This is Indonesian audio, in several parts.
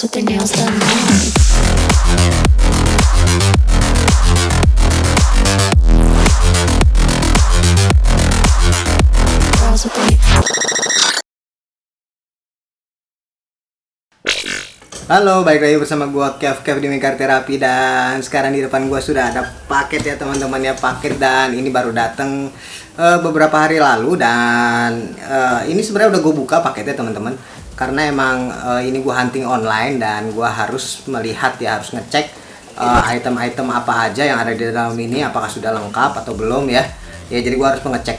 girls with their nails done now. Girls with their Halo, balik lagi bersama gua Kev di Mekar Terapi, dan sekarang di depan gua sudah ada paket ya teman-teman ya, paket, dan ini baru datang beberapa hari lalu, dan ini sebenarnya udah gue buka paketnya teman-teman, karena emang ini gua hunting online dan gua harus melihat ya, harus ngecek item-item apa aja yang ada di dalam ini, apakah sudah lengkap atau belum ya. Ya jadi gua harus mengecek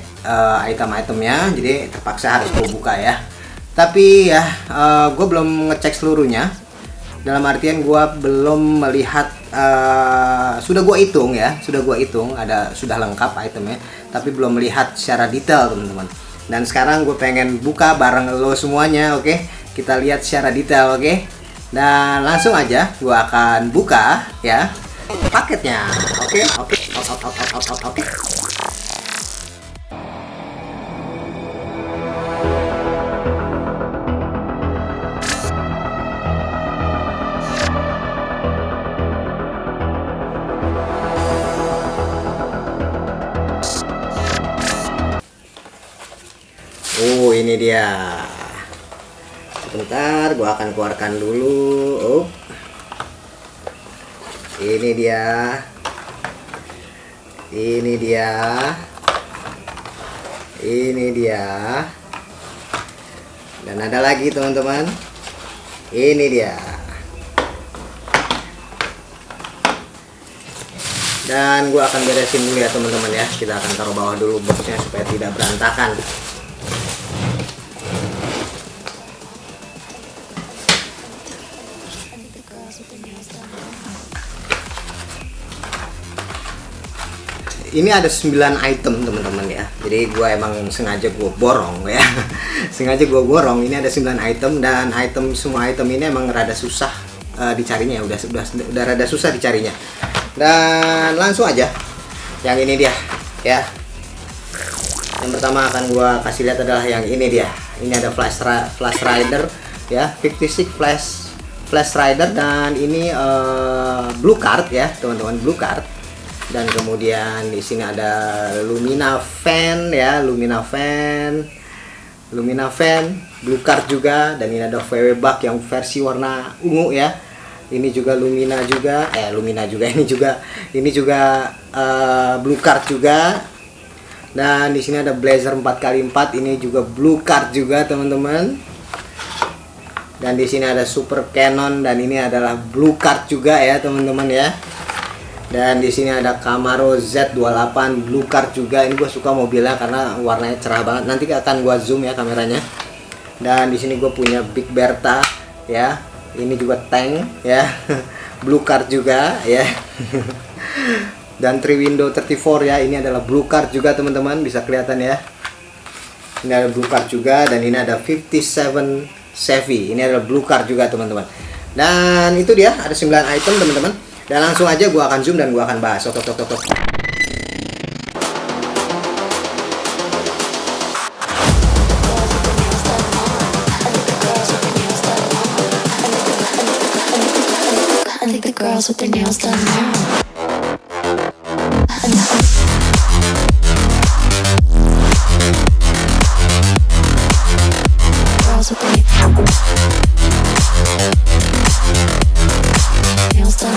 item-itemnya, jadi terpaksa harus gua buka ya. Tapi ya gue belum ngecek seluruhnya. Dalam artian gua belum melihat, sudah gua hitung ya, sudah lengkap itemnya, tapi belum melihat secara detail teman-teman. Dan sekarang gue pengen buka bareng lo semuanya, oke? Kita lihat secara detail, oke? Dan langsung aja gua akan buka ya paketnya, oke? Oke. Oh, ini dia. Sebentar, gua akan keluarkan dulu. Oh. Ini dia. Ini dia. Ini dia. Dan ada lagi teman-teman. Ini dia. Dan gua akan beresin dulu ya teman-teman ya. Kita akan taruh bawah dulu boxnya supaya tidak berantakan. Ini ada 9 item teman-teman ya. Jadi gua emang sengaja gua borong ya. Sengaja gua borong. Ini ada 9 item, dan semua item ini emang rada susah dicarinya ya. Udah rada susah dicarinya. Dan langsung aja. Yang ini dia ya. Yang pertama akan gua kasih lihat adalah yang ini dia. Ini ada Flash Rider ya, 56 Flash Rider, dan ini blue card ya, teman-teman, blue card. Dan kemudian di sini ada Lumina Fan ya, Lumina Fan, blue card juga. Dan ini ada VW Buck yang versi warna ungu ya. Ini juga Lumina juga. Ini juga blue card juga. Dan di sini ada Blazer 4x4, ini juga blue card juga teman-teman. Dan di sini ada Super Canon, dan ini adalah blue card juga ya teman-teman ya. Dan di sini ada Camaro Z28 blue card juga. Ini gue suka mobilnya karena warnanya cerah banget. Nanti akan gue zoom ya kameranya. Dan di sini gue punya Big Bertha ya. Ini juga tank ya. Blue card juga ya. Dan 3 window 34 ya. Ini adalah blue card juga teman-teman, bisa kelihatan ya. Ini ada blue card juga, dan ini ada 57 Chevy. Ini adalah blue card juga teman-teman. Dan itu dia, ada 9 item teman-teman. Dan langsung aja gua akan zoom dan gua akan bahas. I think the girls with their nails done now. Girls with their nails done.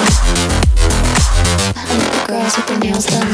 I think the girls with their nails done.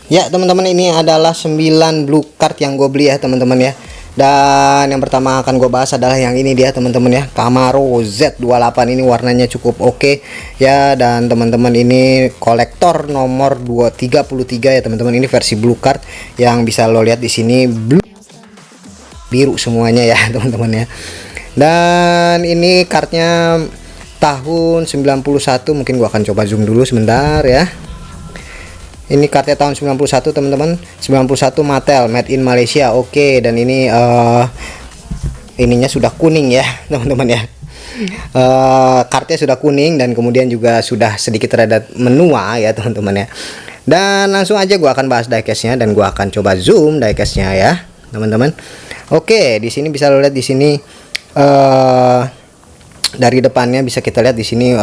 Ya teman-teman, ini adalah 9 blue card yang gue beli ya teman-teman ya. Dan yang pertama akan gue bahas adalah yang ini dia teman-teman ya, Camaro Z28. Ini warnanya cukup oke ya, dan teman-teman ini kolektor nomor 233 ya teman-teman. Ini versi blue card yang bisa lo lihat di sini, biru semuanya ya teman-teman ya. Dan ini kartnya tahun 91, mungkin gua akan coba zoom dulu sebentar ya. Ini kartnya tahun 91 teman-teman, 91 Mattel, made in Malaysia. Oke, dan ini ininya sudah kuning ya teman-teman ya. Kartnya sudah kuning dan kemudian juga sudah sedikit rada menua ya teman-teman ya. Dan langsung aja gua akan bahas diecast-nya dan gua akan coba zoom diecast-nya ya teman-teman. Oke, di sini bisa lo lihat di sini dari depannya bisa kita lihat di sini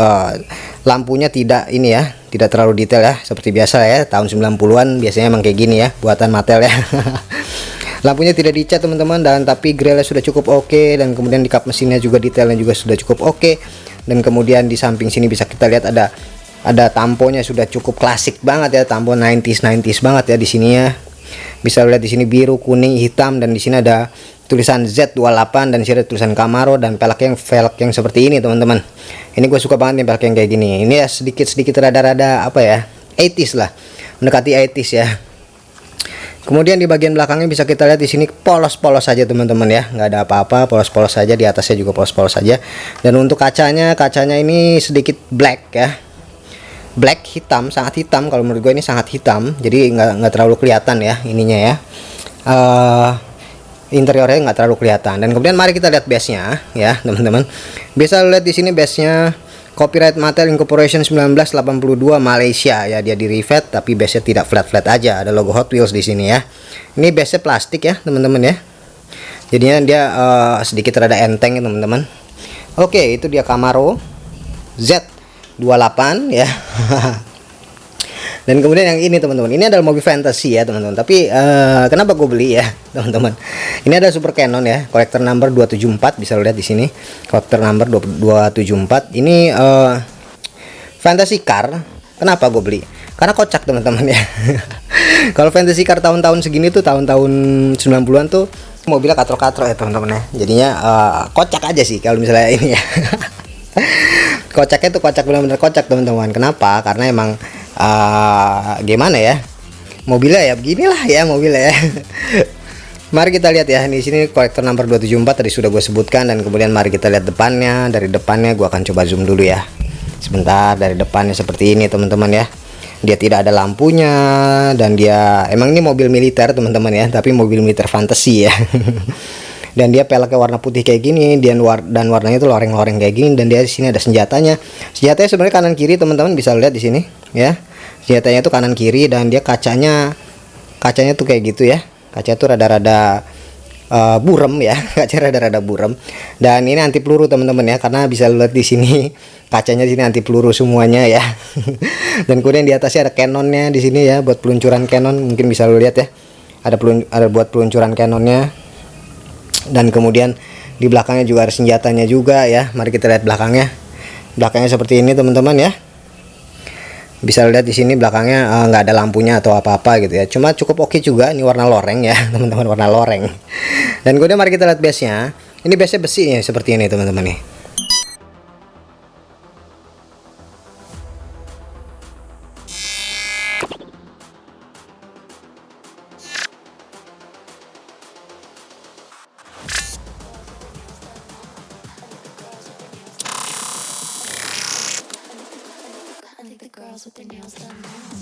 lampunya tidak ini ya, tidak terlalu detail ya, seperti biasa ya tahun 90-an biasanya emang kayak gini ya, buatan Mattel ya. Lampunya tidak dicat teman-teman, dan tapi grillnya sudah cukup oke, dan kemudian di kap mesinnya juga detailnya juga sudah cukup oke. Dan kemudian di samping sini bisa kita lihat ada tamponya sudah cukup klasik banget ya, tampo 90s banget ya di sini ya. Bisa lihat di sini biru, kuning, hitam, dan di sini ada tulisan Z28 dan di sini ada tulisan Camaro dan velg yang seperti ini teman-teman. Ini gue suka banget nih velg yang kayak gini. Ini ya sedikit rada-rada apa ya, 80s lah, mendekati 80s ya. Kemudian di bagian belakangnya bisa kita lihat di sini polos-polos saja teman-teman ya, nggak ada apa-apa, polos-polos saja, di atasnya juga polos-polos saja. Dan untuk kacanya ini sedikit black ya, black hitam, sangat hitam, kalau menurut gue ini sangat hitam, jadi nggak terlalu kelihatan ya ininya ya, interiornya nggak terlalu kelihatan. Dan kemudian mari kita lihat base-nya ya teman-teman. Bisa lihat di sini base-nya copyright Mattel Incorporation 1982 Malaysia ya, dia di rivet tapi base-nya tidak flat aja, ada logo Hot Wheels di sini ya. Ini base-nya plastik ya teman-teman ya, jadinya dia sedikit rada enteng ya teman-teman. Oke, itu dia Camaro Z28 ya. Dan kemudian yang ini teman-teman, ini adalah mobil fantasy ya teman-teman, tapi kenapa gue beli ya teman-teman, ini ada Super Cannon ya, collector number 274, bisa lihat di sini collector number 274. Ini fantasy car. Kenapa gue beli? Karena kocak teman-teman ya. Kalau fantasy car tahun-tahun segini tuh, tahun-tahun 90-an tuh mobilnya katro-katro ya teman-teman ya, jadinya kocak aja sih kalau misalnya ini ya. Kocaknya tuh kocak, benar-benar kocak teman-teman. Kenapa? Karena emang gimana ya, mobilnya ya beginilah ya mobilnya ya. Mari kita lihat ya, di sini kolektor number 274 tadi sudah gue sebutkan. Dan kemudian mari kita lihat depannya. Dari depannya gue akan coba zoom dulu ya sebentar. Dari depannya seperti ini teman-teman ya, dia tidak ada lampunya, dan dia emang ini mobil militer teman-teman ya, tapi mobil militer fantasi ya. Dan dia peleknya warna putih kayak gini, dan warnanya itu loreng-loreng kayak gini. Dan dia di sini ada senjatanya. Senjatanya sebenarnya kanan kiri teman-teman, bisa lihat di sini ya. Senjatanya itu kanan kiri, dan dia kacanya tuh kayak gitu ya. Kaca tuh rada-rada burem ya, kaca rada-rada burem. Dan ini anti peluru teman-teman ya, karena bisa lihat di sini kacanya di sini anti peluru semuanya ya. Dan kemudian di atasnya ada cannonnya di sini ya, buat peluncuran cannon, mungkin bisa lo lihat ya. Ada buat peluncuran cannonnya. Dan kemudian di belakangnya juga ada senjatanya juga ya. Mari kita lihat belakangnya. Belakangnya seperti ini teman-teman ya. Bisa lihat di sini belakangnya nggak ada lampunya atau apa-apa gitu ya. Cuma cukup oke juga. Ini warna loreng ya teman-teman, warna loreng. Dan kemudian mari kita lihat base-nya. Ini base-nya besi nih, seperti ini teman-teman nih. I think the girls with their nails done now.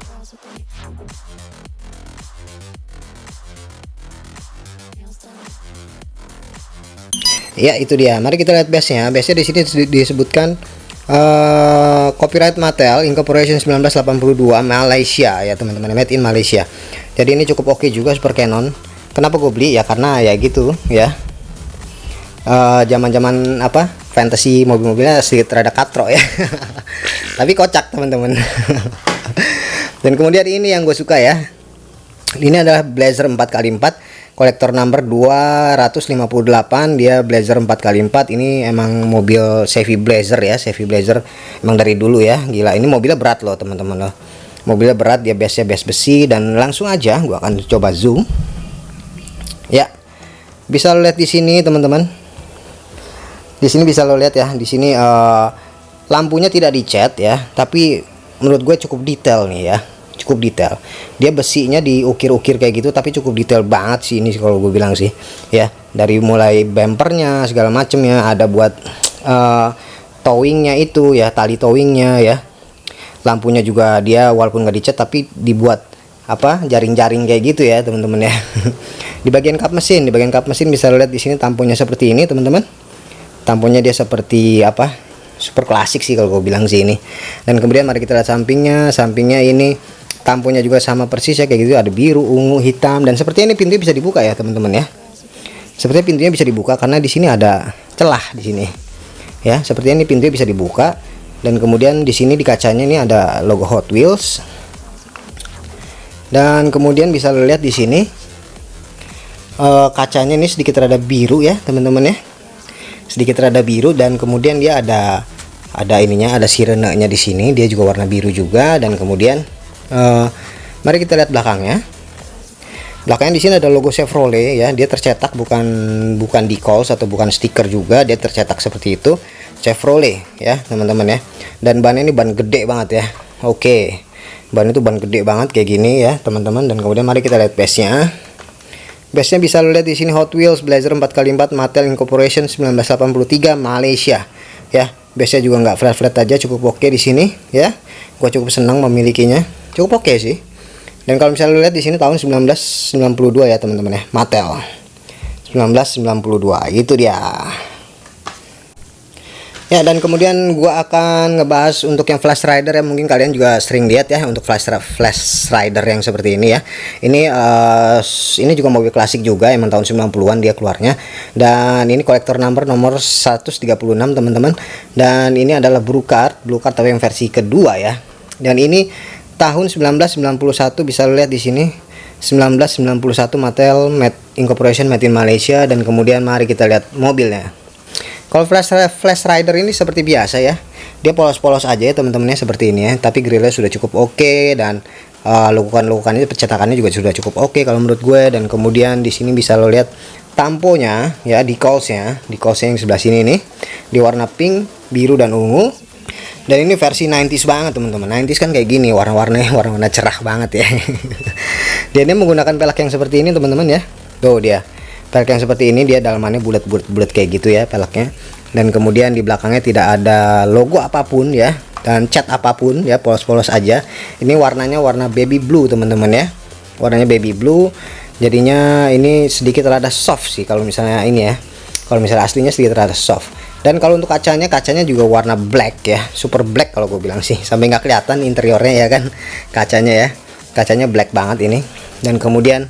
Girls with their nails done. Ya, itu dia. Mari kita lihat base-nya. Base-nya di sini disebutkan copyright Mattel Incorporation 1982 Malaysia ya teman-teman, made in Malaysia. Jadi ini cukup oke juga Super Cannon. Kenapa gue beli ya, karena ya gitu ya, zaman-zaman apa fantasy, mobil-mobilnya sedikit rada katro ya. Tapi kocak teman-teman. Dan kemudian ini yang gue suka ya, ini adalah Blazer 4x4 kolektor number 258. Dia Blazer 4x4. Ini emang mobil Chevy Blazer ya, Chevy Blazer emang dari dulu ya. Gila, ini mobilnya berat loh teman-teman loh. Mobilnya berat, dia base besi. Dan langsung aja gua akan coba zoom. Ya. Bisa lo lihat di sini teman-teman. Di sini bisa lo lihat ya, di sini lampunya tidak dicat ya, tapi menurut gue cukup detail nih ya. Cukup detail. Dia besinya diukir-ukir kayak gitu, tapi cukup detail banget sih ini kalau gue bilang sih ya. Dari mulai bumpernya segala macemnya, ada buat towingnya itu ya, tali towingnya ya. Lampunya juga dia walaupun nggak dicat tapi dibuat apa jaring-jaring kayak gitu ya teman-teman ya. Di bagian kap mesin bisa lihat di sini tamponya seperti ini teman-teman. Tamponya dia seperti apa, super klasik sih kalau gue bilang sih ini. Dan kemudian mari kita lihat sampingnya ini tamponya juga sama persis ya kayak gitu, ada biru, ungu, hitam, dan sepertinya ini pintunya bisa dibuka ya teman-teman ya. Sepertinya pintunya bisa dibuka karena di sini ada celah di sini ya. Sepertinya ini pintunya bisa dibuka, dan kemudian di sini di kacanya ini ada logo Hot Wheels. Dan kemudian bisa lihat di sini kacanya ini sedikit rada biru ya teman-teman ya, sedikit rada biru. Dan kemudian dia ada ininya, ada sirenenya di sini, dia juga warna biru juga. Dan kemudian mari kita lihat belakangnya. Belakangnya di sini ada logo Chevrolet ya, dia tercetak bukan decals atau bukan stiker juga, dia tercetak seperti itu, Chevrolet ya teman-teman ya. Dan bannya ini ban gede banget ya. Oke, ban itu ban gede banget kayak gini ya teman-teman. Dan kemudian mari kita lihat base-nya. Base-nya bisa lihat di sini Hot Wheels Blazer 4x4 Mattel Incorporation 1983 Malaysia ya. Base-nya juga nggak flat-flat aja, cukup oke di sini ya. Gua cukup senang memilikinya, cukup oke sih. Dan kalau misalnya lihat di sini tahun 1992 ya teman-teman ya, Mattel 1992 itu dia. Ya, dan kemudian gua akan ngebahas untuk yang Flash Rider ya, mungkin kalian juga sering lihat ya untuk Flash Rider yang seperti ini ya. Ini juga mobil klasik juga, emang tahun 90-an dia keluarnya. Dan ini kolektor nomor 136 teman-teman. Dan ini adalah Blue Card tapi yang versi kedua ya. Dan ini tahun 1991, bisa lihat di sini 1991 Mattel Incorporation made in Malaysia. Dan kemudian mari kita lihat mobilnya. Kalau Flash Rider ini seperti biasa ya, dia polos-polos aja ya teman-temannya seperti ini ya. Tapi grillnya sudah cukup oke, dan lekukan-lekukannya, percetakannya juga sudah cukup oke kalau menurut gue. Dan kemudian di sini bisa lo lihat tamponya ya, decalsnya yang sebelah sini nih, di warna pink, biru, dan ungu. Dan ini versi 90s banget teman-teman. 90s kan kayak gini, warna-warnanya warna cerah banget ya. Dia ini menggunakan pelek yang seperti ini teman-teman ya. Tuh dia. Pelek yang seperti ini, dia dalamannya bulat kayak gitu ya peleknya. Dan kemudian di belakangnya tidak ada logo apapun ya, dan cat apapun ya, polos-polos aja. Ini warnanya warna baby blue teman-teman ya. Warnanya baby blue. Jadinya ini sedikit rada soft sih kalau misalnya ini ya. Kalau misalnya aslinya sedikit rada soft. Dan kalau untuk kacanya juga warna black ya, super black kalau gue bilang sih, sampai nggak kelihatan interiornya ya kan, kacanya ya, kacanya black banget ini. Dan kemudian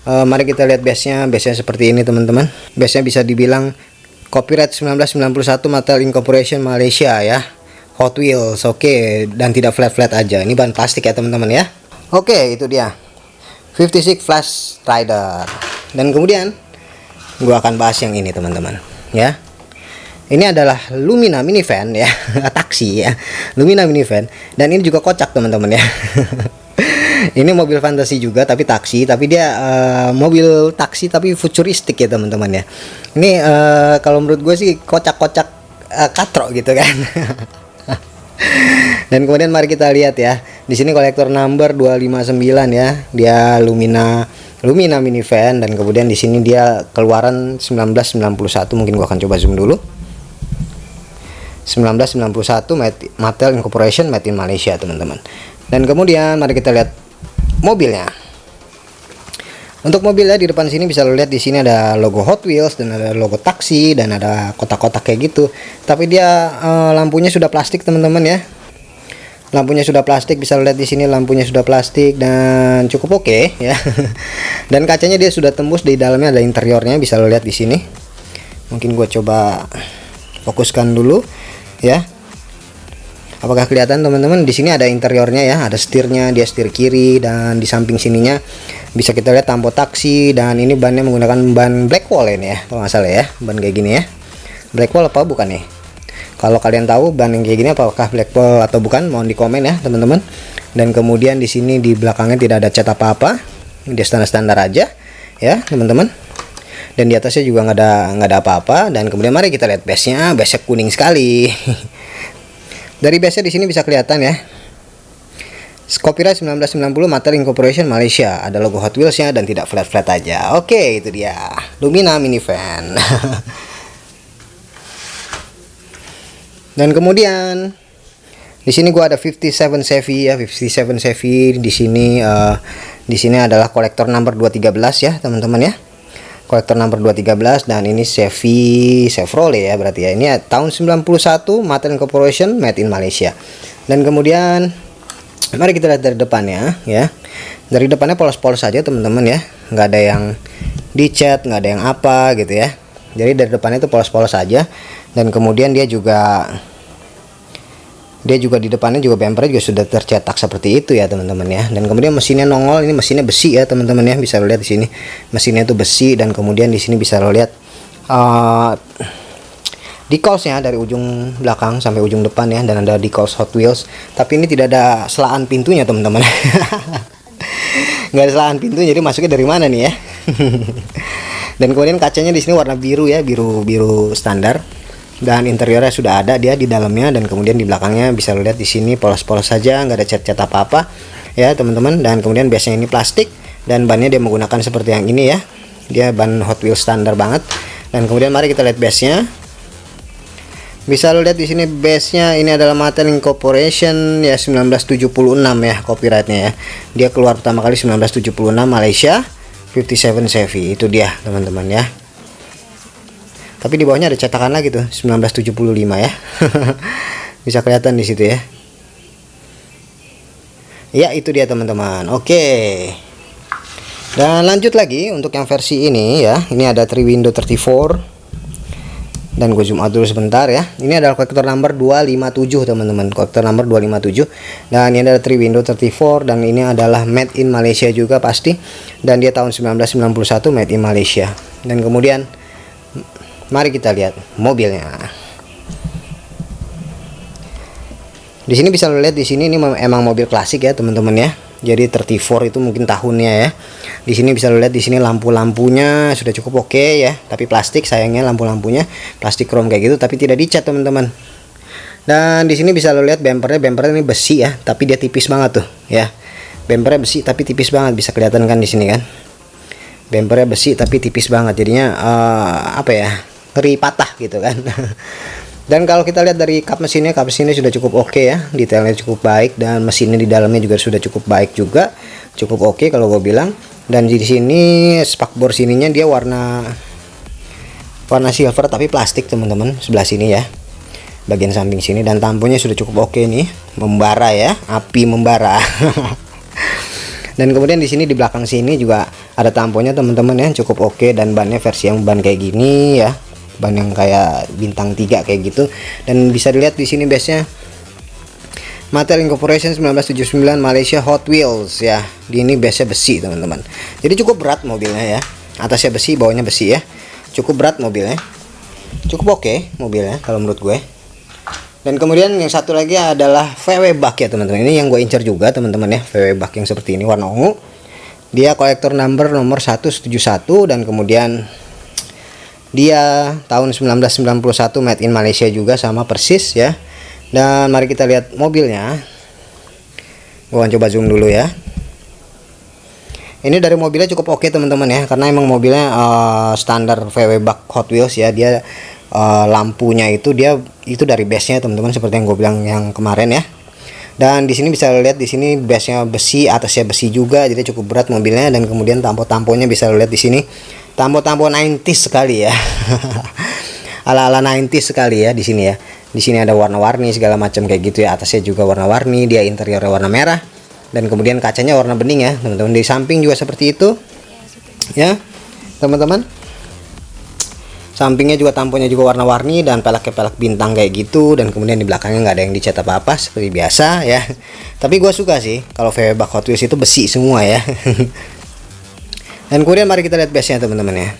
mari kita lihat base-nya seperti ini teman-teman. Base-nya bisa dibilang copyright 1991 Mattel Incorporation Malaysia ya, Hot Wheels, oke. Dan tidak flat-flat aja, ini bahan plastik ya teman-teman ya. Oke, itu dia 56 Flash Rider. Dan kemudian gua akan bahas yang ini teman-teman ya. Ini adalah Lumina minivan ya, taksi ya, Lumina minivan. Dan ini juga kocak teman-teman ya. Ini mobil fantasi juga tapi taksi, tapi dia mobil taksi tapi futuristik ya teman-teman ya. Ini kalau menurut gue sih kocak-kocak katro gitu kan. Dan kemudian mari kita lihat ya. Di sini kolektor number 259 ya. Dia Lumina minivan. Dan kemudian di sini dia keluaran 1991. Mungkin gua akan coba zoom dulu. 1991 Mattel Incorporation made in Malaysia teman-teman. Dan kemudian mari kita lihat mobilnya. Untuk mobilnya di depan sini bisa lo lihat, di sini ada logo Hot Wheels dan ada logo taksi dan ada kotak-kotak kayak gitu. Tapi dia lampunya sudah plastik teman-teman ya. Lampunya sudah plastik, bisa lo lihat di sini lampunya sudah plastik dan cukup oke ya. Dan kacanya dia sudah tembus, di dalamnya ada interiornya, bisa lo lihat di sini. Mungkin gue coba fokuskan dulu ya. Apakah kelihatan teman-teman? Di sini ada interiornya ya, ada setirnya, dia setir kiri, dan di samping sininya bisa kita lihat tampo taksi. Dan ini bannya menggunakan ban Blackwall ini ya, kalau nggak salah ya, ban kayak gini ya. Blackwall apa bukan nih? Kalau kalian tahu ban yang kayak gini apakah Blackwall atau bukan, mohon di komen ya teman-teman. Dan kemudian di sini di belakangnya tidak ada cat apa-apa, dia standar-standar aja ya teman-teman. Dan di atasnya juga nggak ada apa-apa. Dan kemudian mari kita lihat base-nya kuning sekali. Dari base-nya di sini bisa kelihatan ya. Copyright 1990 Mattel Incorporation Malaysia. Ada logo Hot Wheels-nya dan tidak flat-flat aja. Oke, itu dia. Lumina minivan. Dan kemudian di sini gua ada 57 Chevy ya, 57 Chevy di sini. Di sini adalah kolektor number 213 ya teman-teman ya. Kolektor number 213, dan ini Chevrolet ya berarti ya. Ini tahun 91, Mattel Corporation, made in Malaysia. Dan kemudian mari kita lihat dari depannya ya. Dari depannya polos-polos saja teman-teman ya. Nggak ada yang dicat, nggak ada yang apa gitu ya. Jadi dari depannya itu polos-polos saja. Dan kemudian dia juga di depannya juga bumpernya juga sudah tercetak seperti itu ya teman-teman ya. Dan kemudian mesinnya nongol, ini mesinnya besi ya teman-teman ya, bisa lo lihat di sini mesinnya itu besi. Dan kemudian di sini bisa lo lihat decalsnya dari ujung belakang sampai ujung depan ya, dan ada decals Hot Wheels. Tapi ini tidak ada selaan pintunya teman-teman. Nggak ada selaan pintu, jadi masuknya dari mana nih ya. Dan kemudian kacanya di sini warna biru ya, biru standar. Dan interiornya sudah ada dia di dalamnya, dan kemudian di belakangnya bisa lo lihat di sini polos-polos saja, nggak ada cat-cat apa-apa ya teman-teman. Dan kemudian biasanya ini plastik, dan bannya dia menggunakan seperti yang ini ya, dia ban Hot Wheels standar banget. Dan kemudian mari kita lihat base-nya. Bisa lo lihat di sini base-nya, ini adalah Mattel Corporation ya, 1976 ya copyright-nya ya. Dia keluar pertama kali 1976 Malaysia, 57 Chevy, itu dia teman-teman ya. Tapi di bawahnya ada cetakan lagi tuh, 1975 ya. Bisa kelihatan di situ ya. Ya, itu dia teman-teman. Oke. Dan lanjut lagi untuk yang versi ini ya. Ini ada 3 window 34. Dan gue zoom out dulu sebentar ya. Ini adalah kolektor number 257 teman-teman. Kolektor number 257. Dan ini ada 3 window 34, dan ini adalah made in Malaysia juga pasti. Dan dia tahun 1991 made in Malaysia. Dan kemudian mari kita lihat mobilnya. Di sini bisa lo lihat di sini, ini emang mobil klasik ya teman-teman ya. Jadi 34 itu mungkin tahunnya ya. Di sini bisa lo lihat di sini lampu-lampunya sudah cukup oke ya. Tapi plastik, sayangnya lampu-lampunya plastik chrome kayak gitu, tapi tidak dicat teman-teman. Dan di sini bisa lo lihat bumpernya ini besi ya, tapi dia tipis banget tuh ya. Bumpernya besi tapi tipis banget, bisa kelihatan kan di sini kan. Bumpernya besi tapi tipis banget, jadinya apa ya? Ngeri patah gitu kan. Dan kalau kita lihat dari kap mesinnya sudah cukup oke ya, detailnya cukup baik, dan mesinnya di dalamnya juga sudah cukup baik juga, cukup oke kalau gue bilang. Dan di sini spakbor sininya dia warna silver tapi plastik teman-teman, sebelah sini ya, bagian samping sini. Dan tamponya sudah cukup oke nih, membara ya, api membara. Dan kemudian di sini di belakang sini juga ada tamponya teman-teman ya, cukup oke. Dan bannya versi yang ban kayak gini ya, ban yang kayak bintang 3 kayak gitu. Dan bisa dilihat di sini base-nya Mattel Corporation 1979 Malaysia Hot Wheels ya. Di ini base-nya besi teman-teman. Jadi cukup berat mobilnya ya. Atasnya besi, bawahnya besi ya. Cukup berat mobilnya. Cukup oke mobilnya kalau menurut gue. Dan kemudian yang satu lagi adalah VW bak ya teman-teman. Ini yang gue incar juga teman-teman ya, VW bak yang seperti ini warna ungu. Dia kolektor number nomor 171, dan kemudian dia tahun 1991 made in Malaysia juga, sama persis ya. Dan mari kita lihat mobilnya. Gua coba zoom dulu ya. Ini dari mobilnya cukup oke teman-teman ya, karena emang mobilnya standar VW bak Hot Wheels ya. Dia lampunya itu dari base-nya teman-teman, seperti yang gue bilang yang kemarin ya. Dan di sini bisa lihat di sini base-nya besi, atasnya besi juga, jadi cukup berat mobilnya. Dan kemudian tampo-tamponya bisa lihat di sini. Tampo-tampo 90s sekali ya. Ala-ala 90s sekali ya di sini ya. Di sini ada warna-warni segala macam kayak gitu ya. Atasnya juga warna-warni, dia interiornya warna merah. Dan kemudian kacanya warna bening ya, teman-teman. Di samping juga seperti itu. Ya, teman-teman. Sampingnya juga tamponya juga warna-warni, dan peleknya pelek bintang kayak gitu. Dan kemudian di belakangnya nggak ada yang dicat apa-apa seperti biasa ya. Tapi gue suka sih kalau VW bak Hot Wheels itu besi semua ya. Dan kemudian mari kita lihat base-nya teman-teman ya.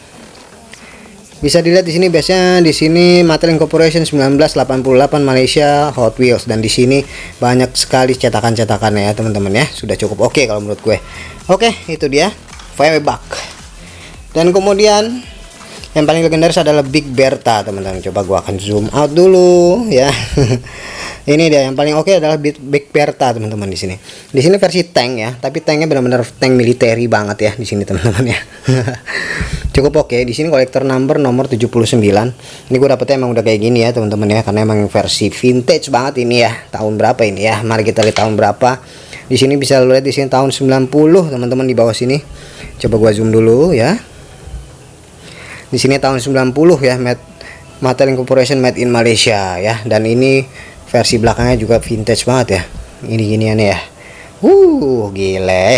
Bisa dilihat di sini base-nya, di sini Mattel Corporation 1988 Malaysia Hot Wheels. Dan di sini banyak sekali cetakan-cetakannya ya teman-teman ya. Sudah cukup oke kalau menurut gue. Oke, itu dia VW bak. Dan kemudian yang paling legendaris adalah Big Bertha teman-teman. Coba gua akan zoom out dulu ya. Ini dia yang paling oke adalah Big Bertha teman-teman di sini. Di sini versi tank ya, tapi tanknya benar-benar tank militeri banget ya di sini teman-teman ya. Cukup oke. Di sini kolektor number nomor 79. Ini gue dapetnya emang udah kayak gini ya teman-teman ya, karena emang versi vintage banget ini ya. Tahun berapa ini ya? Mari kita lihat tahun berapa. Di sini bisa lo lihat di sini tahun 90 teman-teman di bawah sini. Coba gua zoom dulu ya. Di sini tahun 90 ya, Mattel Incorporation made in Malaysia ya. Dan ini versi belakangnya juga vintage banget ya. Ini ginian ya. Gile.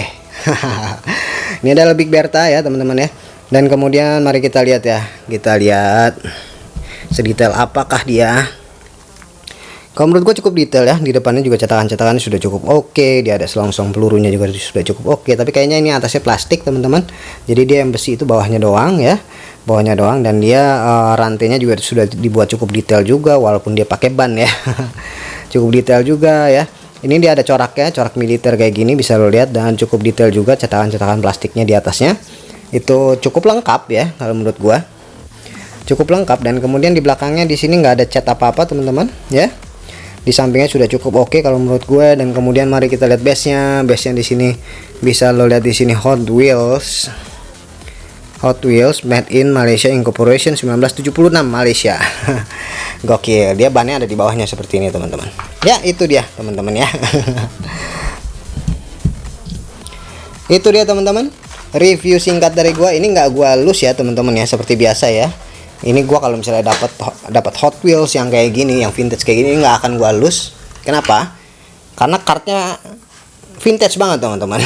Ini adalah Big Bertha ya teman-teman ya. Dan kemudian mari kita lihat ya. Kita lihat sedetail apakah dia. Kalau menurut gue cukup detail ya. Di depannya juga cetakan-cetakannya sudah cukup oke. Dia ada selongsong pelurunya juga sudah cukup oke. Tapi kayaknya ini atasnya plastik teman-teman. Jadi dia yang besi itu bawahnya doang ya. Bawahnya doang. Dan dia rantainya juga sudah dibuat cukup detail juga. Walaupun dia pakai ban ya. Cukup detail juga ya. Ini dia ada coraknya. Corak militer kayak gini bisa lo lihat. Dan cukup detail juga cetakan-cetakan plastiknya di atasnya. Itu cukup lengkap ya kalau menurut gue. Cukup lengkap. Dan kemudian di belakangnya di sini nggak ada cat apa-apa teman-teman ya. Di sampingnya sudah cukup oke kalau menurut gue. Dan kemudian mari kita lihat base-nya. Base-nya di sini bisa lo lihat di sini Hot Wheels made in Malaysia Incorporation 1976 Malaysia. Gokil. Dia bannya ada di bawahnya seperti ini teman-teman. Ya itu dia teman-teman ya. Itu dia teman-teman. Review singkat dari gue. Ini nggak gue lus ya teman-teman ya, seperti biasa ya. Ini gua kalau misalnya dapat Hot Wheels yang kayak gini, yang vintage kayak gini, nggak akan gua lus. Kenapa? Karena kartnya vintage banget teman-teman.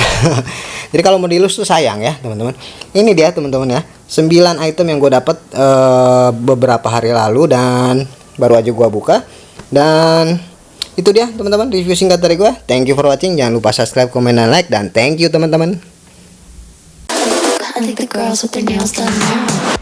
Jadi kalau mau dilus tuh sayang ya teman-teman. Ini dia teman-teman ya, 9 item yang gue dapat beberapa hari lalu dan baru aja gua buka. Dan itu dia teman-teman review singkat dari gua. Thank you for watching. Jangan lupa subscribe, comment, dan like. Dan thank you teman-teman. I think the girls with their nails done now.